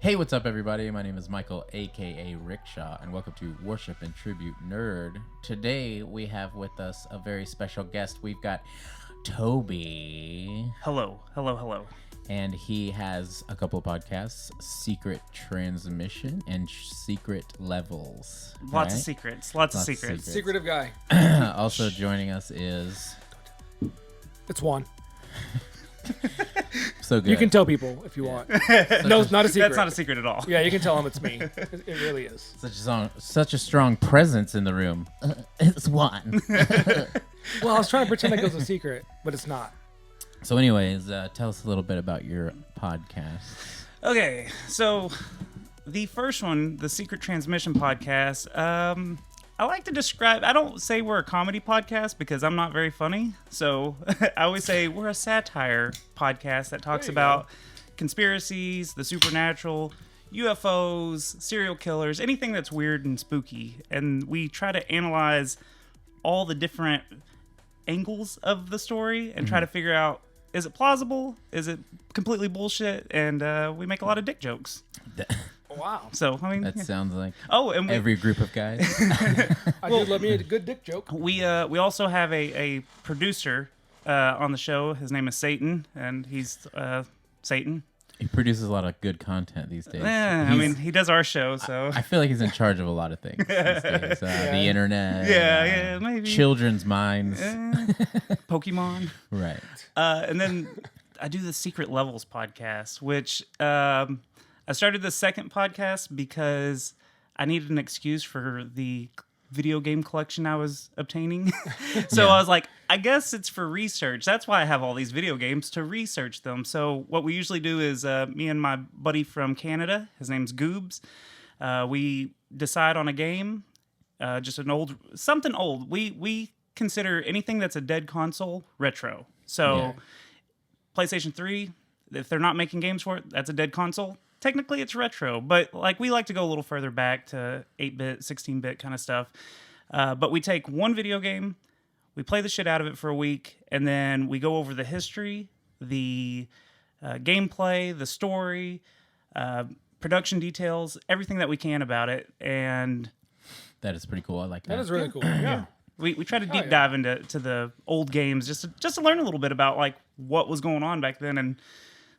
Hey, what's up, everybody? My name is Michael, a.k.a. Rickshaw, and welcome to Worship and Tribute Nerd. Today, we have with us a very special guest. We've got Toby. Hello. And he has a couple of podcasts, Secret Transmission and Secret Levels. Lots of secrets. Secretive guy. Also joining us is... It's Juan. So good. You can tell people if you want. No, it's not a secret. That's not a secret at all. Yeah, you can tell them it's me. It really is. Such a strong presence in the room. It's Juan. Well, I was trying to pretend like it was a secret, but it's not. So anyways, tell us a little bit about your podcast. Okay, so the first one, the Secret Transmission podcast, I like to describe, I don't say we're a comedy podcast because I'm not very funny. So I always say we're a satire podcast that talks about conspiracies, the supernatural, UFOs, serial killers, anything that's weird and spooky. And we try to analyze all the different angles of the story and try to figure out, is it plausible? Is it completely bullshit? And we make a lot of dick jokes. Wow. So, I mean... That sounds like and every group of guys. I do love me a good dick joke. We also have a producer on the show. His name is Satan, and he's Satan. He produces a lot of good content these days. I mean, he does our show, so... I feel like he's in charge of a lot of things these days. The internet. Yeah, maybe. Children's minds. Pokemon. Right. And then I do the Secret Levels podcast, which I started the second podcast because I needed an excuse for the video game collection I was obtaining. So I was like, I guess it's for research. That's why I have all these video games, to research them. So what we usually do is me and my buddy from Canada, his name's Goobs, we decide on a game, just something old. We consider anything that's a dead console retro. So PlayStation 3, if they're not making games for it, that's a dead console. Technically, it's retro, but like we like to go a little further back to 8-bit, 16-bit kind of stuff. But we take one video game, we play the shit out of it for a week, and then we go over the history, the gameplay, the story, production details, everything that we can about it. And that is pretty cool. I like that. That is really cool. Yeah. We try to deep dive into the old games just to learn a little bit about like what was going on back then. And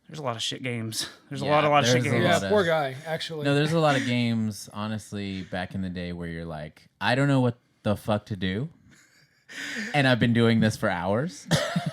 there's a lot of shit games. There's a lot of shit games. Yeah, poor guy, actually. No, there's a lot of games, honestly, back in the day where you're like, I don't know what the fuck to do. And I've been doing this for hours.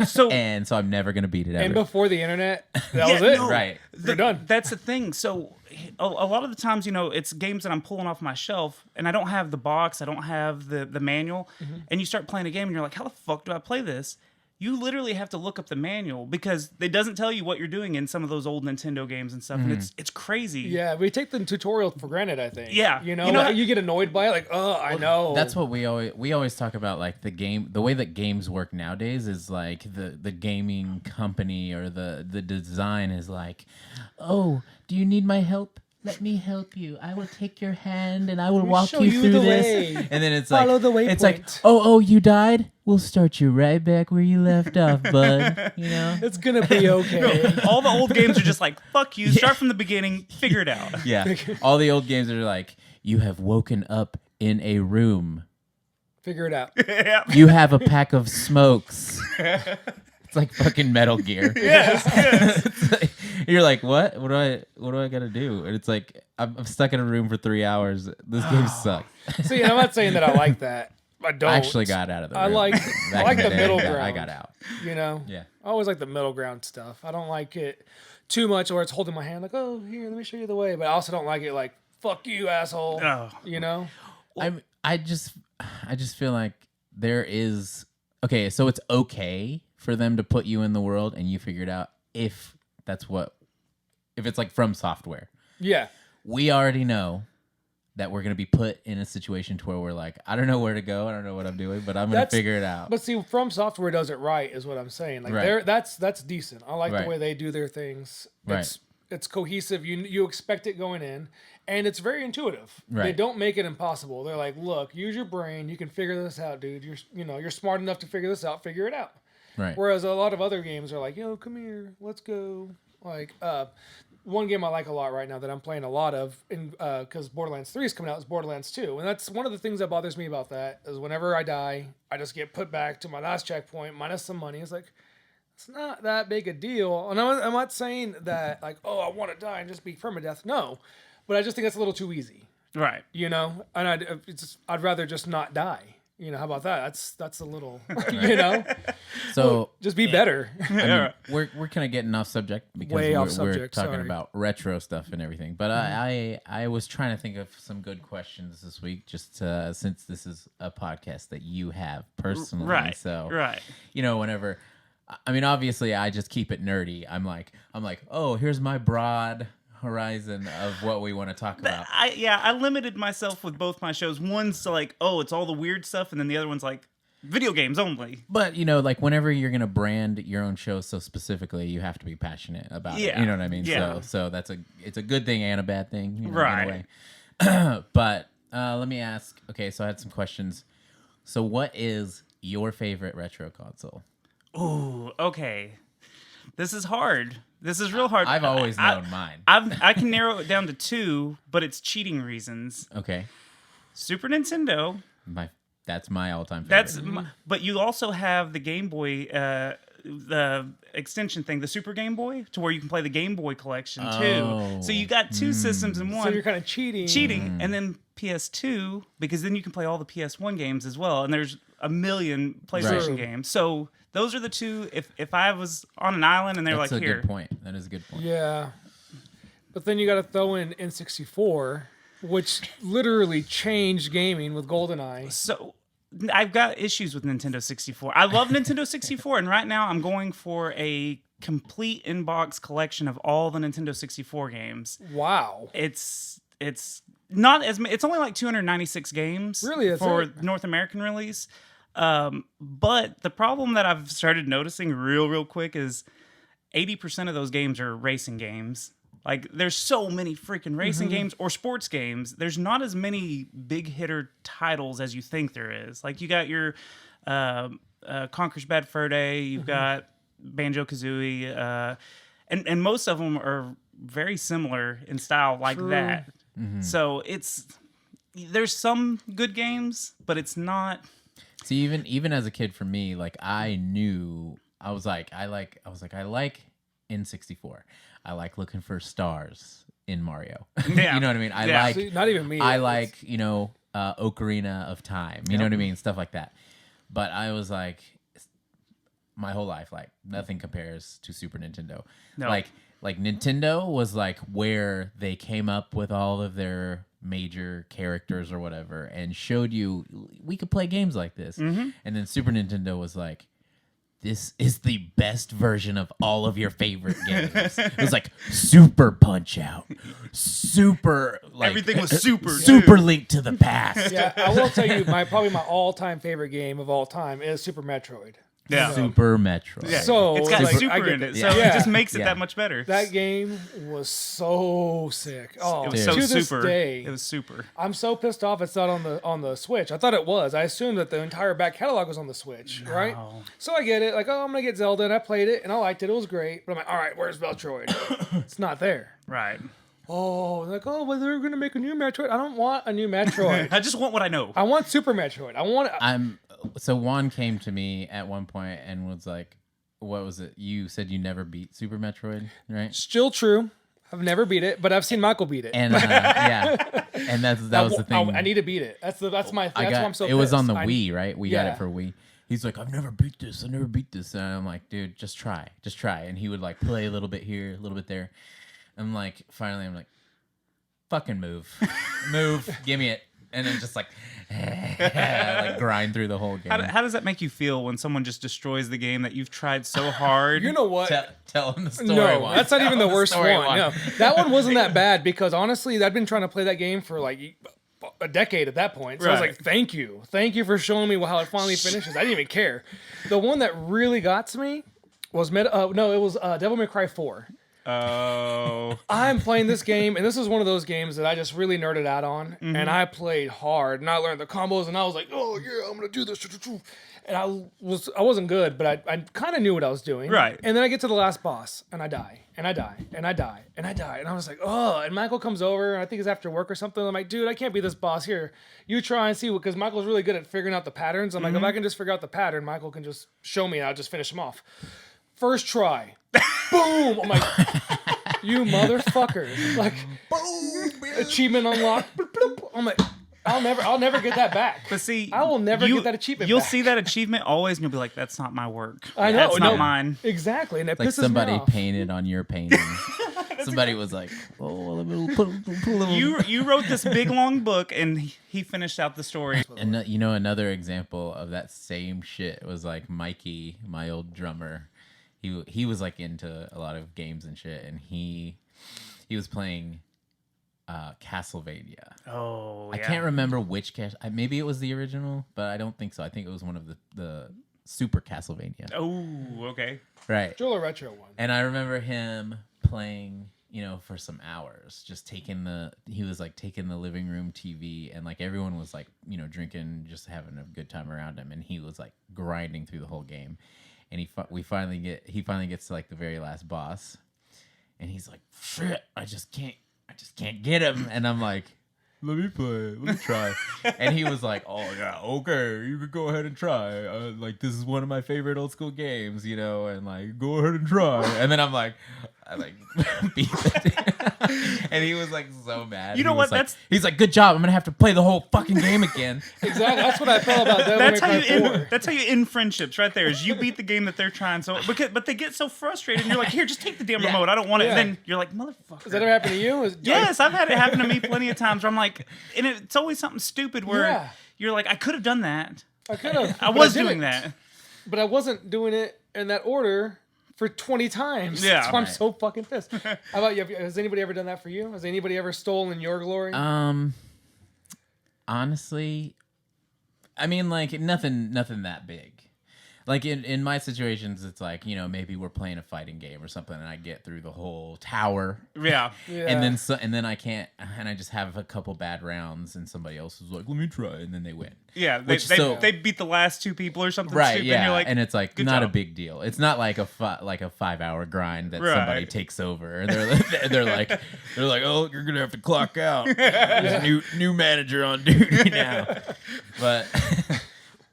So I'm never going to beat it ever. And before the internet, that was it. No, right. They're done. That's the thing. So a lot of the times, it's games that I'm pulling off my shelf and I don't have the box, I don't have the manual. Mm-hmm. And you start playing a game and you're like, how the fuck do I play this? You literally have to look up the manual because it doesn't tell you what you're doing in some of those old Nintendo games and stuff. Mm-hmm. And it's crazy. Yeah, we take the tutorial for granted, I think. Yeah. You get annoyed by it, like, I know. That's what we always talk about, like the way that games work nowadays is like the gaming company or the design is like, oh, do you need my help? Let me help you. I will take your hand and I will walk you through this. And then it's Follow the waypoint. It's like, oh, you died? We'll start you right back where you left off, bud. It's gonna be okay. All the old games are just like, fuck you. Start from the beginning. Figure it out. Yeah. All the old games are like, you have woken up in a room. Figure it out. Yeah. You have a pack of smokes. It's like fucking Metal Gear. Yes. You're like, what? What do I gotta do? And it's like, I'm stuck in a room for 3 hours. This game sucks. See, I'm not saying that I like that. I don't. I actually got out of the room. I like the middle ground. I got out. Yeah. I always like the middle ground stuff. I don't like it too much where it's holding my hand like, oh, here, let me show you the way. But I also don't like it like, fuck you, asshole. Oh. I just feel like there is okay. So it's okay for them to put you in the world and you figure it out if it's like From Software. Yeah. We already know that we're going to be put in a situation to where we're like, I don't know where to go. I don't know what I'm doing, but I'm going to figure it out. But see, From Software does it right is what I'm saying. Like that's decent. I like the way they do their things. It's cohesive. You expect it going in, and it's very intuitive. Right. They don't make it impossible. They're like, look, use your brain. You can figure this out, dude. You're smart enough to figure this out. Figure it out. Right. Whereas a lot of other games are like, yo, come here, let's go. Like one game I like a lot right now that I'm playing a lot of, because Borderlands 3 is coming out, is Borderlands 2. And that's one of the things that bothers me about that, is whenever I die, I just get put back to my last checkpoint, minus some money. It's like, it's not that big a deal. And I'm not saying that, like, oh, I want to die and just be permadeath. No. But I just think that's a little too easy. Right. You know? And I'd rather just not die. You know, how about that? That's a little, you know? So well, just be better. I mean, we're kind of getting off subject because we're talking about retro stuff and everything. But I was trying to think of some good questions this week, just since this is a podcast that you have personally. Right. So, right. You know, whenever, I mean, obviously, I just keep it nerdy. I'm like, oh, here's my broad horizon of what we want to talk about. I limited myself with both my shows. One's like, oh, it's all the weird stuff, and then the other one's like video games only. But you know, like whenever you're gonna brand your own show so specifically, you have to be passionate about it. You know what I mean? Yeah. So it's a good thing and a bad thing, you know, right? In a way. But let me ask. Okay, so I had some questions. So, what is your favorite retro console? Oh, okay. This is hard. This is real hard. I've always known mine. I can narrow it down to two, but it's cheating reasons. Okay. Super Nintendo. That's my all-time favorite. But you also have the Game Boy, the extension thing, the Super Game Boy, to where you can play the Game Boy collection too. So you got two systems in one. So you're kind of cheating. And then PS2, because then you can play all the PS1 games as well. And there's a million PlayStation games. So those are the two. If I was on an island and they're That's like, here. That's a good point. That is a good point. Yeah. But then you got to throw in N64, which literally changed gaming with GoldenEye. So I've got issues with Nintendo 64. I love Nintendo 64, and right now I'm going for a complete inbox collection of all the Nintendo 64 games. Wow. It's not as it's only like 296 games for North American release. But the problem that I've started noticing real quick is 80% of those games are racing games. Like, there's so many freaking racing games or sports games. There's not as many big hitter titles as you think there is. Like, you got your Conker's Bad Fur Day, you've got Banjo-Kazooie, and most of them are very similar in style like that. So there's some good games, but it's not. See, even as a kid, for me, like I like N64. I like looking for stars in Mario. Yeah. You know what I mean? See, not even me. I like, Ocarina of Time. You know what I mean? Stuff like that. But I was like, my whole life, like nothing compares to Super Nintendo. No. Like Nintendo was like where they came up with all of their major characters or whatever and showed you we could play games like this. And then Super Nintendo was like, this is the best version of all of your favorite games. It was like Super Punch-Out, Super, like everything was super. Super Link to the Past. Yeah, I will tell you, probably my all-time favorite game of all time is Super Metroid. Yeah. Super Metroid. Yeah. So it's got like, super in it, so it just makes it that much better. That game was so sick. Oh, it was so to super. This day, it was super. I'm so pissed off it's not on the Switch. I thought it was. I assumed that the entire back catalog was on the Switch, right? So I get it. Like, oh, I'm gonna get Zelda, and I played it, and I liked it. It was great. But I'm like, all right, where's Metroid? It's not there. Right. Oh, like, oh, well, they're gonna make a new Metroid. I don't want a new Metroid. I just want what I know. I want Super Metroid. I want. So Juan came to me at one point and was like, what was it? You said you never beat Super Metroid, right? Still true. I've never beat it, but I've seen Michael beat it. And yeah, and that was the thing. I need to beat it. That's why I'm so pissed. It was on the Wii, right? We got it for Wii. He's like, I've never beat this. And I'm like, dude, just try. And he would like play a little bit here, a little bit there. And like, finally, I'm like, fucking move, give me it. And then just like grind through the whole game. How does that make you feel when someone just destroys the game that you've tried so hard? You know what? Tell them the story. No, that's not even the worst one. No, that one wasn't that bad because honestly, I'd been trying to play that game for like a decade at that point. So I was like, thank you for showing me how it finally finishes. I didn't even care. The one that really got to me was Devil May Cry 4. Oh. I'm playing this game, and this is one of those games that I just really nerded out on, and I played hard, and I learned the combos, and I was like, oh, yeah, I'm going to do this. And I wasn't good, but I kind of knew what I was doing. Right. And then I get to the last boss, and I die, and I die, and I die, and I die. And I was like, oh. And Michael comes over, and I think it's after work or something. I'm like, dude, I can't be this boss here. You try and see, because Michael's really good at figuring out the patterns. I'm like, if I can just figure out the pattern, Michael can just show me, and I'll just finish him off. First try. Boom. I'm like, you motherfucker. Like, boom. Achievement unlocked. I'm like, I'll never get that back. But see, I will never get that achievement You'll back. see that achievement always, and you'll be like, "That's not my work. I know. That's not No, mine." Exactly, and it Like pisses somebody me off. painted on your painting. Somebody was like, "Oh, let me put a little." You wrote this big long book, and he finished out the story. And another example of that same shit was like Mikey, my old drummer. He was like into a lot of games and shit, and he was playing Castlevania. Oh, I can't remember which maybe it was the original, but I don't think so. I think it was one of the Super Castlevania. Oh, okay. Right. Joel Retro one. And I remember him playing, for some hours, just taking the living room TV, and like everyone was like, drinking, just having a good time around him, and he was like grinding through the whole game. And he finally gets to like the very last boss, and he's like, shit, I just can't get him. And I'm like, let me try. And he was like, oh yeah, okay, you can go ahead and try. Like, this is one of my favorite old school games, and like, go ahead and try. And then I beat it. And he was like so mad. You know what? He's like, good job. I'm gonna have to play the whole fucking game again. Exactly. That's what I felt about Devil May Cry 4. That's how you end friendships, right there. Is you beat the game that they're trying but they get so frustrated, and you're like, here, just take the damn remote. I don't want it. Yeah. And then you're like, motherfucker. Has that ever happened to you? Yes, I've had it happen to me plenty of times where I'm like, and it's always something stupid where you're like, I could have done that. I could have. I was doing that. But I wasn't doing it in that order for 20 times. Yeah. That's why I'm so fucking pissed. How about you? Has anybody ever done that for you? Has anybody ever stolen your glory? Honestly, I mean, like, nothing that big. Like in my situations, it's like, maybe we're playing a fighting game or something, and I get through the whole tower. Yeah. And then I can't, and I just have a couple bad rounds, and somebody else is like, let me try, and then they win. Yeah, they beat the last two people or something Right, stupid. yeah, And you're like, and it's like good not a job. big deal. It's not like a 5-hour grind that Right. somebody takes over. They're like, oh, you're gonna have to clock out. There's a new manager on duty now.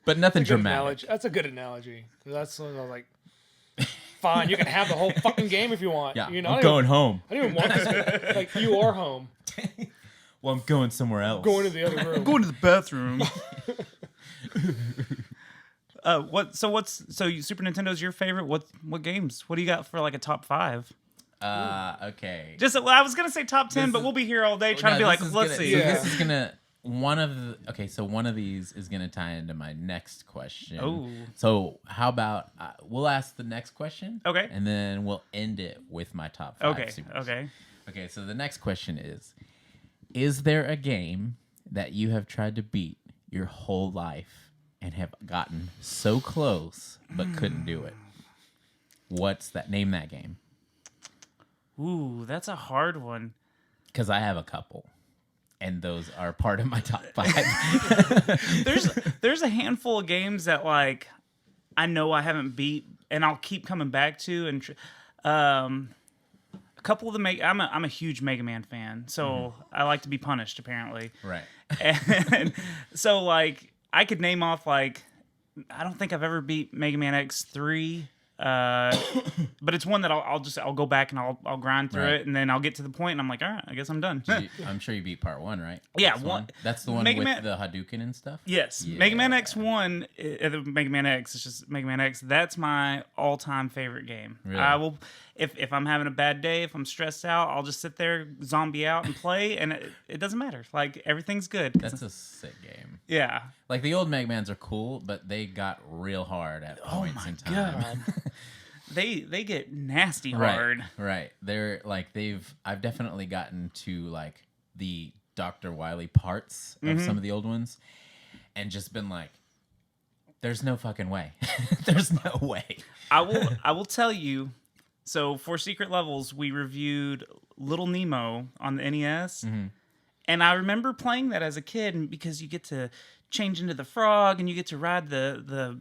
But nothing dramatic. Analogy. That's a good analogy. That's what I was like, fine, you can have the whole fucking game if you want. Yeah, I'm I'm going home. I don't even want this. Like, you are home. Well, I'm going somewhere else. Going to the other room. Going to the bathroom. Super Nintendo's your favorite? What games? What do you got for like a top 5? Okay. I was gonna say top 10, but we'll be here all day trying to be like, let's see. So Yeah. this is gonna one of these is gonna tie into my next question. Oh. So how about we'll ask the next question? Okay. And then we'll end it with my top 5. Okay. Supers. Okay. Okay. So the next question is there a game that you have tried to beat your whole life and have gotten so close but couldn't do it? What's that? Name that game. Ooh, that's a hard one. Because I have a couple, and those are part of my top 5. There's a handful of games that like I know I haven't beat, and I'll keep coming back to. And a couple of the I'm a huge Mega Man fan, so I like to be punished apparently. Right. And so like I could name off like I don't think I've ever beat Mega Man X3. But it's one that I'll go back and I'll grind through Right. it, and then I'll get to the point and I'm like, all right, I guess I'm done. I'm sure you beat part 1, right? Yeah, That's the one Mega with Man- the Hadouken and stuff. Yes, Yeah. Mega Man X1, Mega Man X. It's just Mega Man X. That's my all-time favorite game. Really? I will, if I'm having a bad day, if I'm stressed out, I'll just sit there, zombie out, and play, and it doesn't matter. Like everything's good. That's a sick game. Yeah. Like the old Mega Mans are cool, but they got real hard at points in time. God. They get nasty hard. Right. They're like I've definitely gotten to like the Dr. Wily parts of some of the old ones and just been like, there's no fucking way. There's no way. I will tell you. So for Secret Levels, we reviewed Little Nemo on the NES. And I remember playing that as a kid because you get to change into the frog and you get to ride the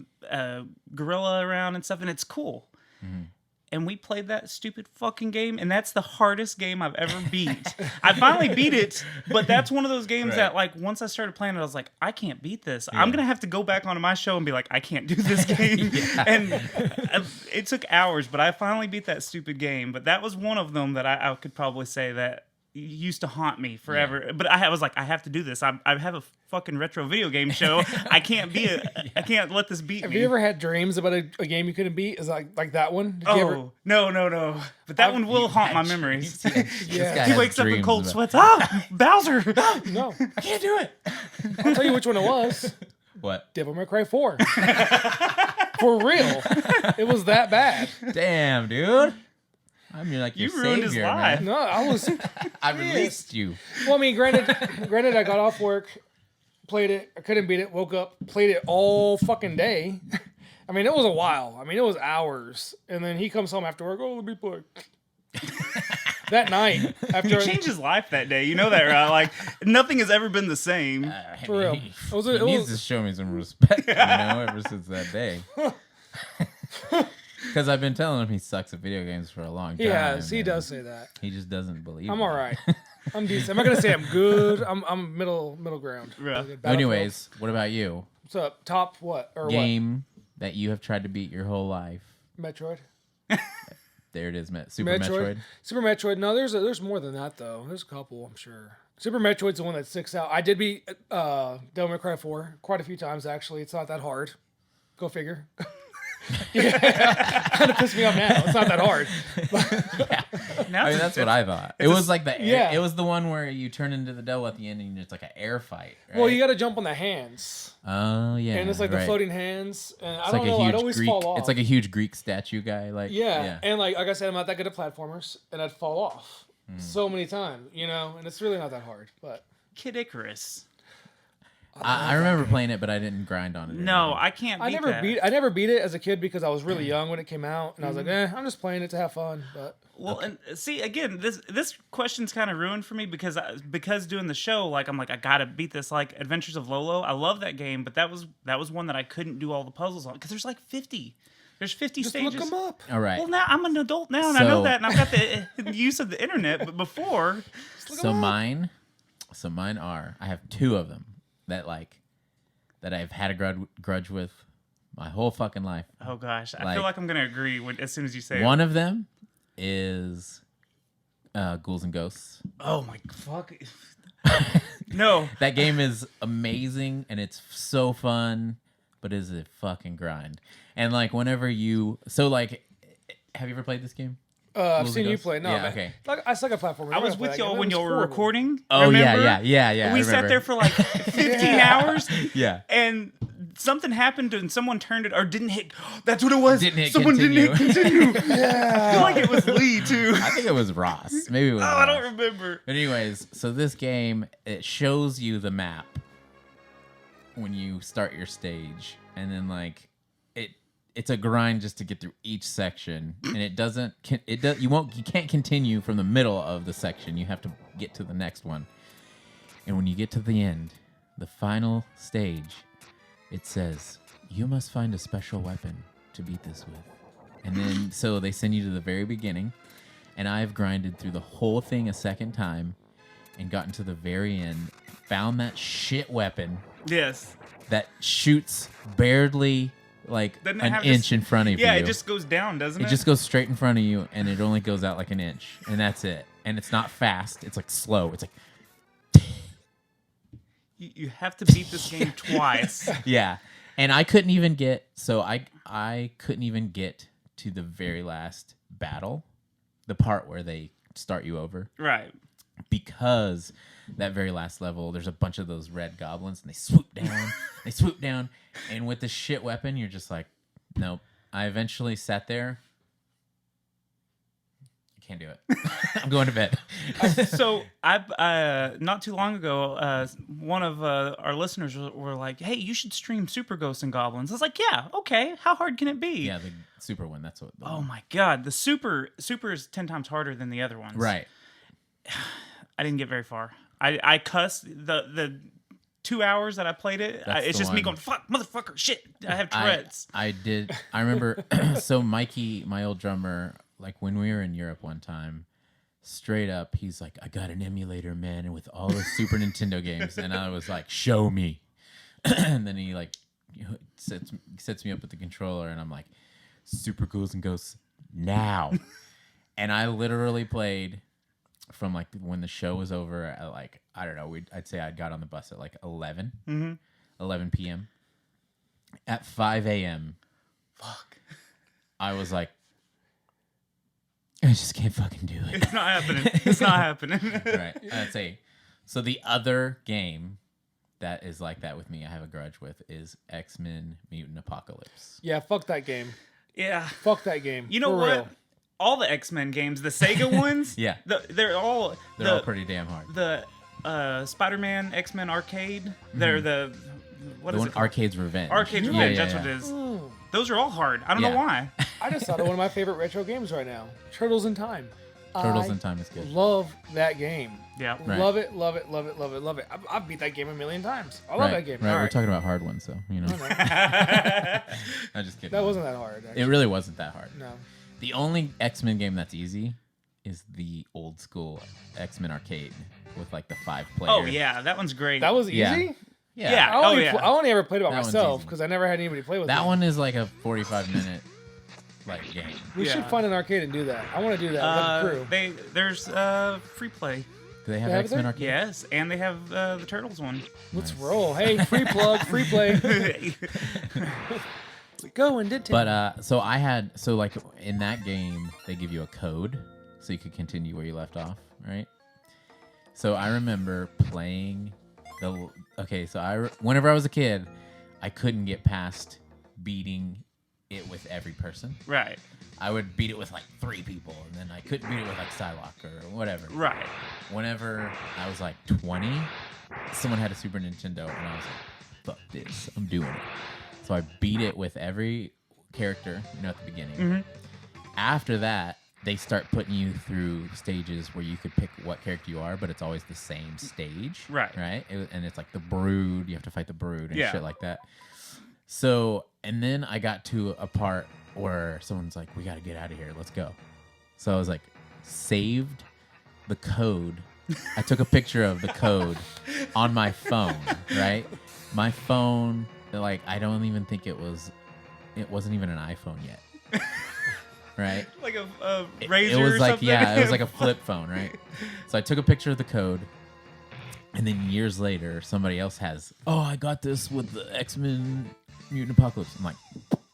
gorilla around and stuff, and it's cool. Mm-hmm. And we played that stupid fucking game, and that's the hardest game I've ever beat. I finally beat it, but that's one of those games that, like, once I started playing it, I was like, I can't beat this. I'm going to have to go back onto my show and be like, I can't do this game. And it took hours, but I finally beat that stupid game. But that was one of them that I could probably say that used to haunt me forever. But I was like, I have to do this. I have a fucking retro video game show. I can't I can't let this beat me. Have you ever had dreams about a game you couldn't beat? Is like that one? Did you ever... No. But that one will haunt my memories. Yeah. He wakes up in cold sweats. Ah, Bowser. No, I can't do it. I'll tell you which one it was. What? Devil May Cry 4. For real. It was that bad. Damn, dude. I mean, like, You your ruined his savior, life. man. No, I was... I released you. Well, I mean, granted, I got off work, played it, I couldn't beat it, woke up, played it all fucking day. I mean, it was a while. I mean, it was hours. And then he comes home after work, let me play. That night, after He changed his life that day. You know that, right? Like, nothing has ever been the same. For real. He It needs was- to show me some respect, ever since that day. Because I've been telling him he sucks at video games for a long time. he has. He and does say that. He just doesn't believe I'm it. all right. I'm decent. I'm not gonna say I'm good. I'm middle ground. Yeah. Battlefield. Anyways, what about you? What's up? Top what or Game that you have tried to beat your whole life. what? Metroid. There it is, Super Metroid. Super Metroid. No, there's more than that though. There's a couple, I'm sure. Super Metroid's the one that sticks out. I did beat Devil May Cry 4 quite a few times actually. It's not that hard. Go figure. Kind of pissed me off now. It's not that hard. Now I mean, that's what I thought. It was like yeah. It was the one where you turn into the devil at the end, and it's like an air fight. Right? Well, you got to jump on the hands, Oh yeah. and it's like the right. floating hands, and I It's don't like a know. huge I'd always Greek. fall off. It's like a huge Greek statue guy. Like yeah, and like I said, I'm not that good at platformers, and I'd fall off Hmm. so many times, and it's really not that hard. But Kid Icarus. I remember playing it, but I didn't grind on it. or No, anything. I can't beat I never beat it as a kid because I was really young when it came out, and I was Mm-hmm. like, I'm just playing it to have fun. But Well, and see, again, this question's kind of ruined for me because doing the show, like I'm like I gotta beat this. Like Adventures of Lolo, I love that game, but that was one that I couldn't do all the puzzles on because there's like 50. There's 50 just stages. look them up. All right. Well, now I'm an adult now, and I know So- that, and I've got the use of the internet. But before, So mine are. I have two of them that I've had a grudge with my whole fucking life. oh gosh, I Like- feel like I'm gonna agree as soon as you say One of them is Ghouls and Ghosts. it. Oh my fuck. No. That game is amazing and it's so fun, but is a fucking grind. And like whenever have you ever played this game? I've Ghouls seen and you Ghosts? play. No, Yeah, man. okay. Like I suck at platformers. I was with y'all when y'all were recording. Oh remember? yeah. We I sat remember. there for like 15 hours. Yeah. And something happened and someone turned it or didn't hit. That's what it was. Didn't hit Someone continue. didn't hit continue. Yeah. I feel like it was Lee too. I think it was Ross. Maybe it was I Ross. don't remember. But anyways, so this game, it shows you the map when you start your stage, and then it's a grind just to get through each section, and you can't continue from the middle of the section. You have to get to the next one. And when you get to the end, the final stage, it says you must find a special weapon to beat this with. And then so they send you to the very beginning, and I've grinded through the whole thing a second time and gotten to the very end, found that shit weapon Yes. that shoots barely like Doesn't it an have inch this- in front of you. Yeah, it just goes down, doesn't it? It just goes straight in front of you, and it only goes out like an inch, and that's it. And it's not fast. It's like slow. It's like You have to beat this game twice. yeah. And I couldn't even get I couldn't even get to the very last battle, the part where they start you over, Right. because that very last level, there's a bunch of those red goblins, and they swoop down, and with this shit weapon, you're just like, nope. I eventually sat there. I can't do it. I'm going to bed. So I not too long ago, one of our listeners were like, "Hey, you should stream Super Ghosts and Goblins." I was like, "Yeah, okay. How hard can it be?" Yeah, the super one. That's what. Oh my god, the super is 10 times harder than the other ones. Right. I didn't get very far. I cussed the 2 hours that I played it, That's it's the just me one. going, fuck, motherfucker, shit. I have Tourette's. I remember, so Mikey, my old drummer, like when we were in Europe one time, straight up, he's like, I got an emulator, man, and with all the Super Nintendo games. And I was like, show me. And then he like sets me up with the controller, and I'm like, Super Ghouls and Ghosts now. And I literally played from like when the show was over at like, I don't know, I'd say I'd got on the bus at like 11 p.m. At 5 a.m. Fuck. I was like, I just can't fucking do it. It's not happening. It's not happening. Right. I'd say. So the other game that is like that with me, I have a grudge with, is X-Men Mutant Apocalypse. Yeah, fuck that game. Yeah. Fuck that game. You know For what? real. All the X-Men games, the Sega ones, Yeah. they're all pretty damn hard. The Spider-Man X-Men arcade. They're the what the is one it called? Arcade's Revenge. Arcade Yeah, Revenge. yeah, That's yeah. what it is. Those are all hard. I don't Yeah. know why. I just thought of one of my favorite retro games right now. Turtles in Time. Turtles I in Time is good. Love that game. Yeah. Right. Love it, love it, love it, love it, love it. I've beat that game a million times. I love that game. Right, All we're right. talking about hard ones, so you know. I know. I'm just kidding. That wasn't that hard. Actually. It really wasn't that hard. No. The only X-Men game that's easy is the old school X-Men arcade with like the 5-player. Oh yeah, that one's great. That was easy? Yeah. Yeah. I only ever played it by That one's myself easy. because I never had anybody play with me. That one is like a 45-minute like game. We should Yeah. find an arcade and do that. I want to do that with the crew. There's free play. Do they have They have it X-Men there? arcade? Yes, and they have the Turtles one. Let's roll. Hey, free plug, free play. Go and did But so like in that game they give you a code so you could continue where you left off, right? So I remember playing whenever I was a kid, I couldn't get past beating it with every person. Right. I would beat it with like 3 people, and then I couldn't beat it with like Psylocke or whatever. Right. Whenever I was like 20, someone had a Super Nintendo, and I was like, fuck this, I'm doing it. So I beat it with every character, at the beginning. After that, they start putting you through stages where you could pick what character you are, but it's always the same stage. Right. Right? And it's like the Brood. You have to fight the Brood and Yeah. shit like that. So, and then I got to a part where someone's like, we got to get out of here. Let's go. So I was like, saved the code. I took a picture of the code on my phone, right? My phone, like, I don't even think it wasn't even an iPhone yet. Right? Like a It razor was or like, something? yeah, it was like a flip phone, right? So I took a picture of the code, and then years later, somebody else has, I got this with the X-Men Mutant Apocalypse. I'm like,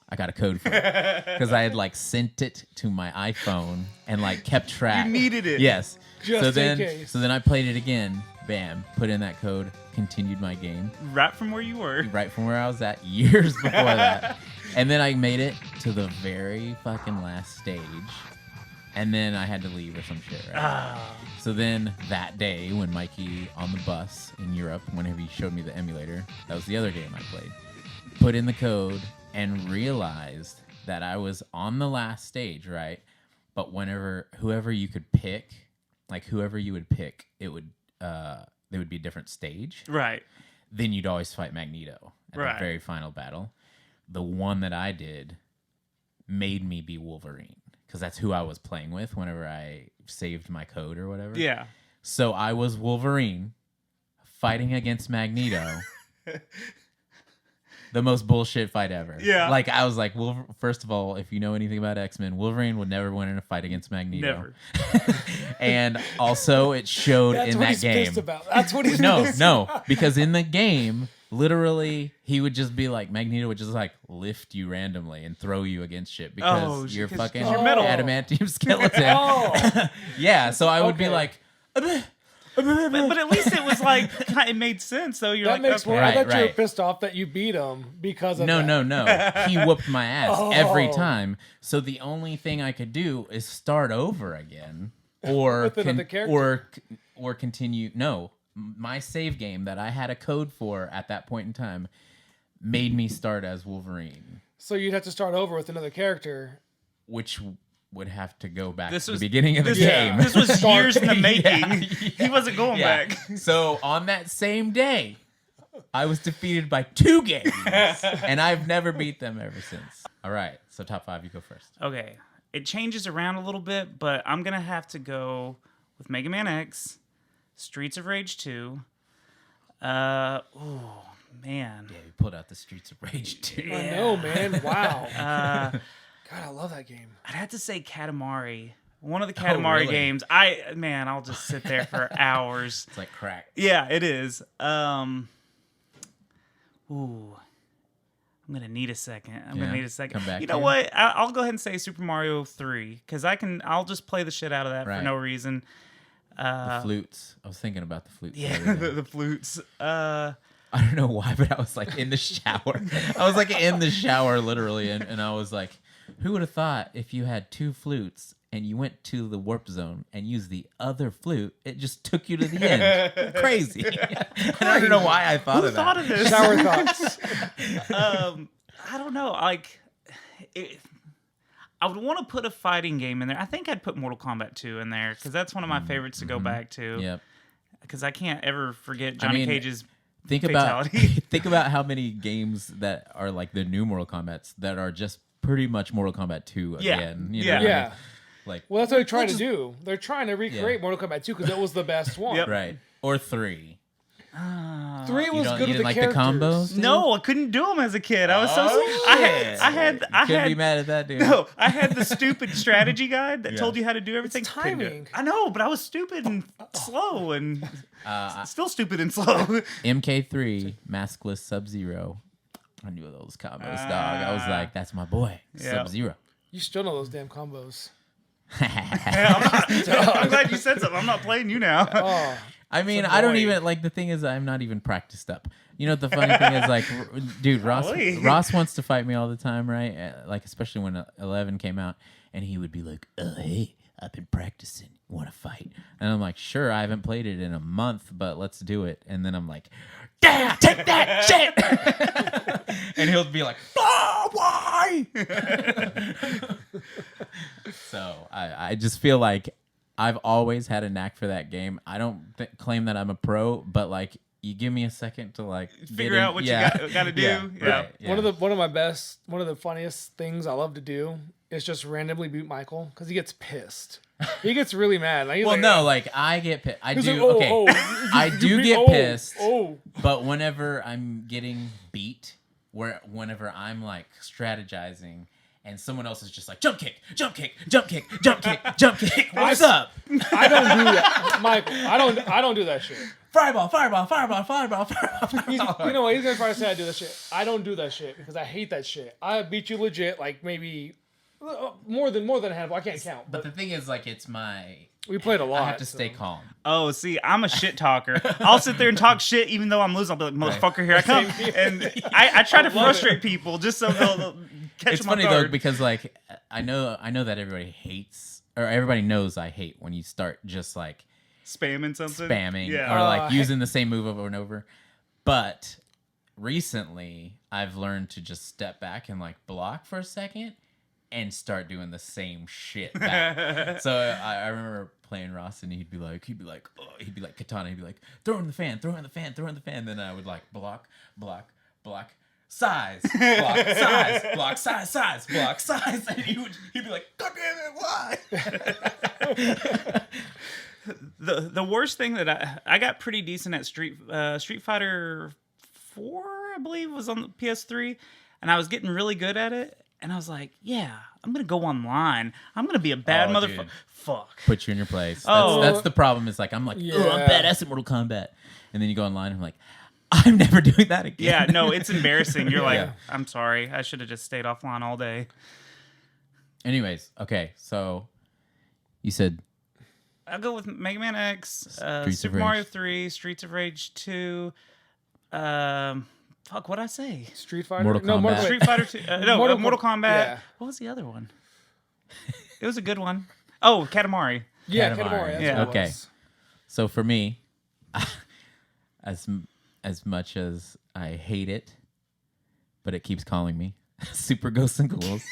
I got a code for it. Because I had like sent it to my iPhone and like kept track. You needed it. Yes. Just in case. So then I played it again. Bam. Put in that code. Continued my game. Right from where you were. Right from where I was at years before that. And then I made it to the very fucking last stage. And then I had to leave or some shit, right? So then that day when Mikey on the bus in Europe, whenever he showed me the emulator, that was the other game I played. Put in the code and realized that I was on the last stage, right? But whoever you could pick, like whoever you would pick, it would there would be a different stage. Right. Then you'd always fight Magneto at Right. the very final battle. The one that I did made me be Wolverine because that's who I was playing with whenever I saved my code or whatever. Yeah. So I was Wolverine fighting against Magneto. The most bullshit fight ever. Yeah. Like, I was like, first of all, if you know anything about X-Men, Wolverine would never win in a fight against Magneto. Never. And also, it showed That's in what that he's game. pissed about. That's what he's No, pissed no, about. because in the game, literally, he would just be like, Magneto would just like lift you randomly and throw you against shit because you're 'cause fucking you're metal. adamantium skeleton. Oh, Yeah, so I would be Okay. like, But at least it was like, it made sense though. You're that like, makes okay. more. I thought you were Right. pissed off that you beat him because of that. no. He whooped my ass every Oh. time. So the only thing I could do is start over again, or With another character. or continue. No, my save game that I had a code for at that point in time made me start as Wolverine, So you'd have to start over with another character. which would have to go back This to was- the beginning of the this- game. This was years in the making. Yeah, He wasn't going Yeah. back. So on that same day, I was defeated by 2 games, and I've never beat them ever since. All right, so top 5, you go first. Okay. It changes around a little bit, but I'm going to have to go with Mega Man X, Streets of Rage 2. Man. Yeah, you pulled out the Streets of Rage 2. I know, man. Wow. God, I love that game. I'd have to say Katamari. One of the Katamari really? games. I'll just sit there for hours. It's like crack. Yeah, it is. I'm gonna need a second. Come back You know here. what? I'll go ahead and say Super Mario 3 because I'll just play the shit out of that for Right. no reason. The flutes. I was thinking about the flutes. Yeah, the other day. the flutes. I don't know why, but I was like in the shower. I was like in the shower literally, and I was like, who would have thought if you had 2 flutes and you went to the warp zone and used the other flute, it just took you to the end. Crazy. And I don't know why I thought Who of that. thought of this? Shower thoughts. I don't know. I would want to put a fighting game in there. I think I'd put Mortal Kombat 2 in there because that's one of my favorites to go back to. Yep. Because I can't ever forget Johnny Cage's Think fatality. think about how many games that are like the new Mortal Kombat's that are just pretty much Mortal Kombat 2 Yeah. again. You Yeah. know what I mean? Yeah. Like Well, that's what they're trying to do. They're trying to recreate Mortal Kombat 2 because it was the best one. Yep. right. Or 3. 3 You was don't- good you with didn't the like the characters. combos? No, I couldn't do them as a kid. I was so Oh, I shit. Couldn't be had mad at that, dude. no, I had the stupid strategy guide that Yeah. told you how to do everything. It's timing. I know, but I was stupid and slow and still stupid and slow. MK3, Maskless Sub-Zero. I knew those combos, dog. I was like, that's my boy, Yeah. Sub-Zero. You still know those damn combos. I'm glad you said something. I'm not playing you now. Oh, I mean, It's I don't annoying. even, like, the thing is, I'm not even practiced up. You know what the funny thing is, like, dude, Golly. Ross wants to fight me all the time, right? Like, especially when 11 came out, and he would be like, hey, I've been practicing. You want to fight? And I'm like, sure, I haven't played it in a month, but let's do it. And then I'm like, yeah, take that shit! And he'll be like, oh, why? So I just feel like I've always had a knack for that game. I don't claim that I'm a pro, but like you give me a second to like Figure get in- out what you got to do. Yeah, Yeah. right, yeah. one of the funniest things I love to do is just randomly beat Michael because he gets pissed. He gets really mad. Like, he's Well, like, no, like I get pissed. I he's do. like, oh, Okay, oh, I you do beat- get oh, pissed. Oh, But whenever I'm getting beat, whenever I'm like strategizing. And someone else is just like jump kick, jump kick, jump kick, jump kick, jump kick. What's up? I don't do that, Michael. I don't do that shit. Fireball, fireball, fireball, fireball, fireball. You know what? He's gonna try to say I do that shit. I don't do that shit because I hate that shit. I beat you legit, like maybe more than a handful. I can't count. But the thing is, like, it's my. We played a lot. I have to so. stay calm. Oh, see, I'm a shit talker. I'll sit there and talk shit even though I'm losing. I'll be like, motherfucker, here I come. And I try to frustrate people just so they'll catch It's them off funny though guard. because like I know that everybody hates or everybody knows I hate when you start just like Spamming something. spamming Yeah. or like using the same move over and over. But recently I've learned to just step back and like block for a second and start doing the same shit back. So I remember playing Ross and he'd be like Katana, he'd be like, throw in the fan, throw in the fan, throw in the fan. Then I would like block, size, block, size, block, size, block, size. And he'd be like, God damn it, why? The worst thing that I got pretty decent at Street Fighter 4, I believe, was on the PS3, and I was getting really good at it. And I was like, yeah, I'm going to go online. I'm going to be a bad Oh, motherfucker. dude. Fuck. Put you in your place. Oh. That's the problem. Is like I'm like, oh, I'm Yeah. badass at Mortal Kombat, and then you go online. And I'm like, I'm never doing that again. Yeah, no, it's embarrassing. You're like, Yeah. I'm sorry. I should have just stayed offline all day. Anyways, okay, so you said I'll go with Mega Man X, Streets of Super Rage. Mario 3, Streets of Rage 2. Fuck, what'd I say? Street Fighter. Mortal No, Kombat. Street Fighter 2. No, Mortal Kombat. Yeah. What was the other one? It was a good one. Oh, Katamari. Yeah, Katamari. Katamari. That's Yeah. what it Okay. was. so for me, as much as I hate it, but it keeps calling me Super Ghosts and Ghouls,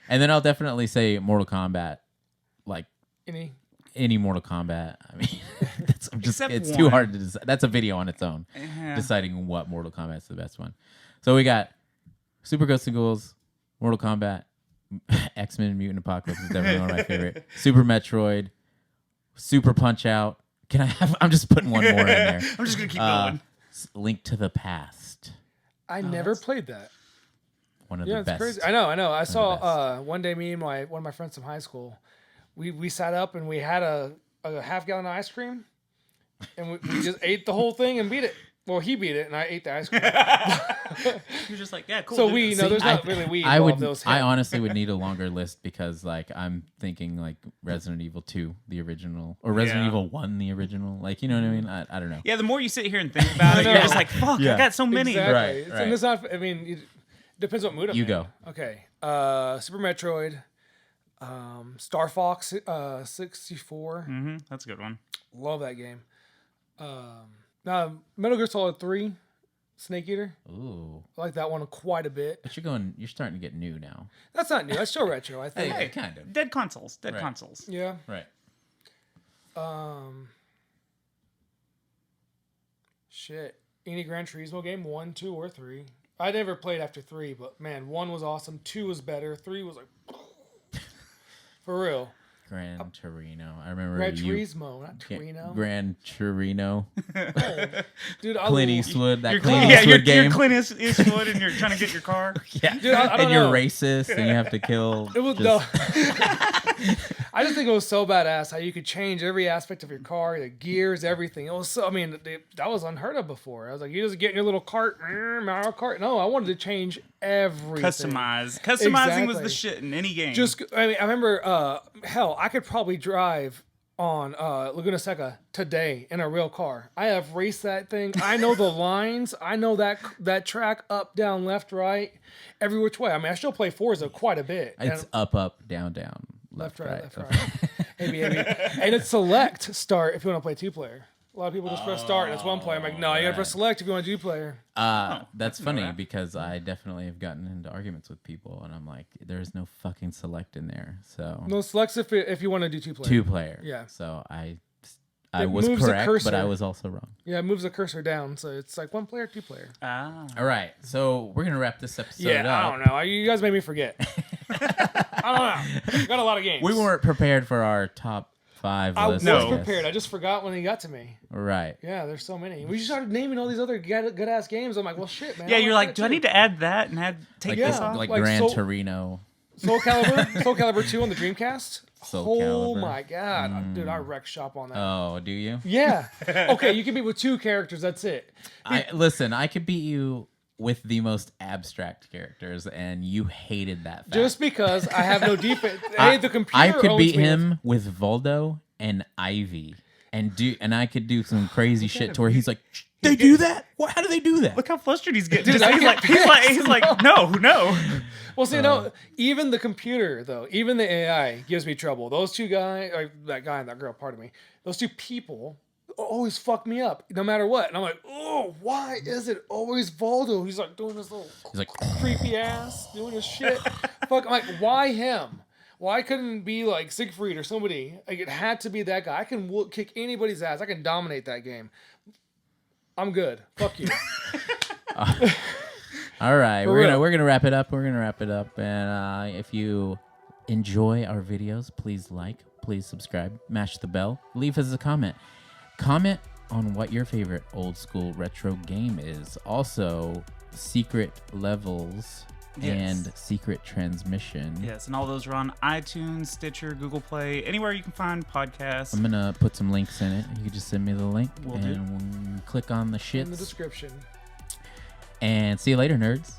and then I'll definitely say Mortal Kombat, like Any? any Mortal Kombat. I mean, Except it's one. too hard to decide. That's a video on its own, Yeah. deciding what Mortal Kombat is the best one. So we got Super Ghosts and Ghouls, Mortal Kombat, X-Men Mutant Apocalypse is definitely one of my favorite. Super Metroid, Super Punch Out. Can I have? I'm just putting one more in there. I'm just gonna keep going. Link to the Past. I never played that. One of Yeah, the it's best. crazy. I know. I the saw one day me and one of my friends from high school, we sat up and we had a half gallon of ice cream, and we just ate the whole thing and beat it. Well, he beat it and I ate the ice cream. You're just like, yeah, cool. So dude. there's not really weed I involved. would. Those I honestly would need a longer list because, like, I'm thinking like Resident Evil 2, the original, or Resident Yeah. Evil 1, the original. Like, you know what I mean? I don't know. Yeah, the more you sit here and think about it, know. you're just like, fuck, Yeah. I got so many. Exactly. Right, right. And it's not. I mean, it depends what mood I'm You in. go. Okay. Super Metroid, Star Fox 64. That's a good one. Love that game. Now Metal Gear Solid 3, Snake Eater. Ooh, I like that one quite a bit. but you're starting to get new now. That's not new. That's still retro, I think. Hey, kind of. Dead consoles. Dead Right. consoles. Yeah. Right. Shit. Any Gran Turismo game, 1, 2, or 3. I never played after 3, but man, 1 was awesome. 2 was better. 3 was like, for real. Gran Torino. I remember Gran you. Turismo, not Torino. Gran Torino. Dude, Clint Eastwood. That You're Clint Clint, Eastwood game. you're Clint Eastwood and you're trying to get your car. Yeah. Dude, I don't and you're know. racist and you have to kill. It was no. I just think it was so badass how you could change every aspect of your car, the gears, everything. It was so. I mean, that was unheard of before. I was like, you just get in your little cart, Mario Kart. No, I wanted to change everything. Customizing was Exactly. the shit in any game. Just, I mean, I remember. Hell, I could probably drive on Laguna Seca today in a real car. I have raced that thing. I know the lines. I know that track up, down, left, right, every which way. I mean, I still play Forza quite a bit. It's And- up, down, down. Left, right, left, up. right. Maybe. And it's select start if you want to play 2-player. A lot of people just press start and it's 1 player. I'm like, no, you gotta press select if you want to 2-player. That's funny because I definitely have gotten into arguments with people and I'm like, there's no fucking select in there. So No, selects if you want to do 2-player. 2-player. Yeah. So I It was moves the correct, but cursor. I was also wrong. Yeah, it moves the cursor down, so it's like 1 player, 2-player. All right, so we're gonna wrap this episode up. I don't know. You guys made me forget. I don't know. We got a lot of games. We weren't prepared for our top 5 I list. was I guess. prepared. I just forgot when he got to me. Right. Yeah, there's so many. We just started naming all these other good ass games. I'm like, well, shit, man. yeah, I you're like like, that do I too. need to add that and take Like Yeah. this off? like Like Gran Soul- Torino. Soul Calibur 2 on the Dreamcast. Soul Oh Calibur. my god, dude, I wreck shop on that. Oh, do you? Yeah. Okay, you can beat with 2 characters. That's it. Listen, I could beat you with the most abstract characters, and you hated that fact. Just because I have no defense. Hey, the computer. I could owns beat me him with Voldo and Ivy, and I could do some crazy shit to where he's like, they do that? What? How do they do that? Look how flustered he's getting. Dude, Just- he's like, no. Well, see, no, even the computer, though, even the AI gives me trouble. Those 2 guys, or that guy and that girl, pardon me, those 2 people always fuck me up, no matter what. And I'm like, oh, why is it always Voldo? He's like doing this little He's like, creepy ass, doing his shit. Fuck, I'm like, why him? Why couldn't it be like Siegfried or somebody? Like, it had to be that guy. I can kick anybody's ass. I can dominate that game. I'm good. Fuck you. all right, For we're real. gonna wrap it up. And if you enjoy our videos, please like, please subscribe, mash the bell, leave us a comment. Comment on what your favorite old school retro game is. Also, secret levels and secret transmission. Yes, and all those are on iTunes, Stitcher, Google Play, anywhere you can find podcasts. I'm gonna put some links in it. You can just send me the link Will do. and click on the shits. In the description. And see you later, nerds.